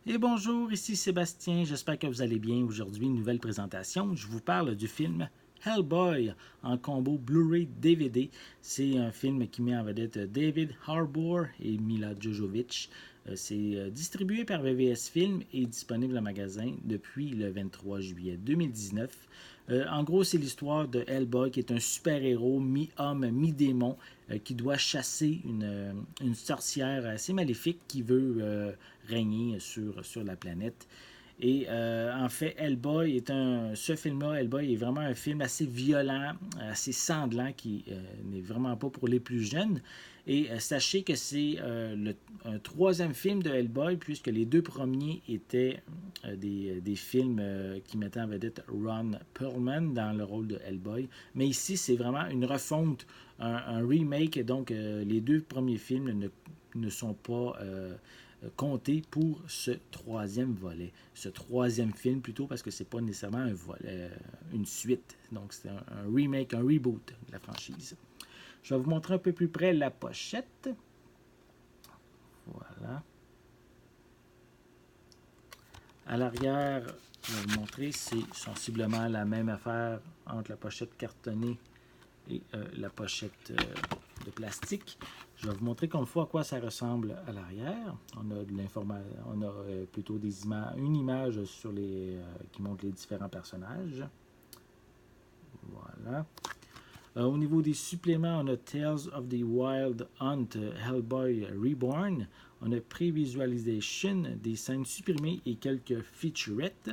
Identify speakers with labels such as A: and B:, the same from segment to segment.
A: Et bonjour, ici Sébastien, j'espère que vous allez bien. Aujourd'hui, une nouvelle présentation. Je vous parle du film Hellboy en combo Blu-ray DVD. C'est un film qui met en vedette David Harbour et Mila Jovovich. C'est distribué par VVS Film et disponible en magasin depuis le 23 juillet 2019. En gros, c'est l'histoire de Hellboy qui est un super-héros mi-homme, mi-démon qui doit chasser une sorcière assez maléfique qui veut régner sur la planète. Et en fait, ce film-là, Hellboy, est vraiment un film assez violent, assez sanglant, qui n'est vraiment pas pour les plus jeunes. Et sachez que c'est un troisième film de Hellboy, puisque les deux premiers étaient des films qui mettaient en vedette Ron Perlman dans le rôle de Hellboy. Mais ici, c'est vraiment une refonte, un remake. Donc, les deux premiers films ne sont pas comptés pour ce troisième volet. Ce troisième film plutôt, parce que c'est pas nécessairement une suite. Donc, c'est un remake, un reboot de la franchise. Je vais vous montrer un peu plus près la pochette. Voilà. À l'arrière, je vais vous montrer, c'est sensiblement la même affaire entre la pochette cartonnée et la pochette de plastique. Je vais vous montrer comme fois à quoi ça ressemble à l'arrière. On a de l'information, on a plutôt une image qui montre les différents personnages. Voilà. Au niveau des suppléments, on a Tales of the Wild Hunt Hellboy Reborn. On a Previsualization, des scènes supprimées et quelques featurettes.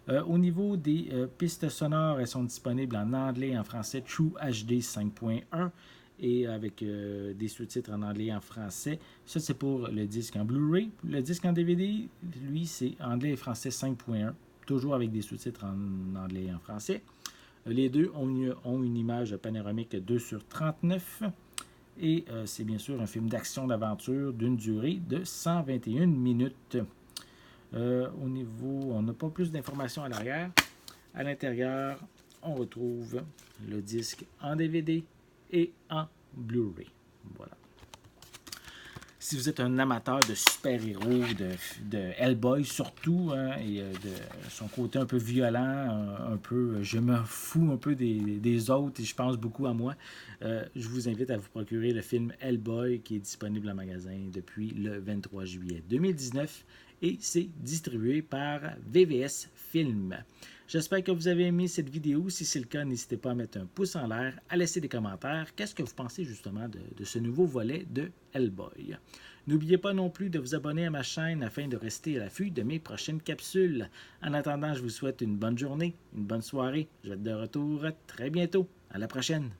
A: Au niveau des pistes sonores, elles sont disponibles en anglais et en français True HD 5.1 et avec des sous-titres en anglais et en français. Ça, c'est pour le disque en Blu-ray. Le disque en DVD, lui, c'est anglais et français 5.1, toujours avec des sous-titres en anglais et en français. Les deux ont une image panoramique 2/39 et c'est bien sûr un film d'action d'aventure d'une durée de 121 minutes. Au niveau, on n'a pas plus d'informations à l'arrière. À l'intérieur, on retrouve le disque en DVD et en Blu-ray. Voilà. Si vous êtes un amateur de super-héros, de Hellboy surtout, hein, et de son côté un peu violent, un peu je me fous un peu des autres et je pense beaucoup à moi, je vous invite à vous procurer le film Hellboy qui est disponible en magasin depuis le 23 juillet 2019 et c'est distribué par VVS Film. J'espère que vous avez aimé cette vidéo. Si c'est le cas, n'hésitez pas à mettre un pouce en l'air, à laisser des commentaires. Qu'est-ce que vous pensez justement de ce nouveau volet de Hellboy? N'oubliez pas non plus de vous abonner à ma chaîne afin de rester à l'affût de mes prochaines capsules. En attendant, je vous souhaite une bonne journée, une bonne soirée. Je vais être de retour très bientôt. À la prochaine!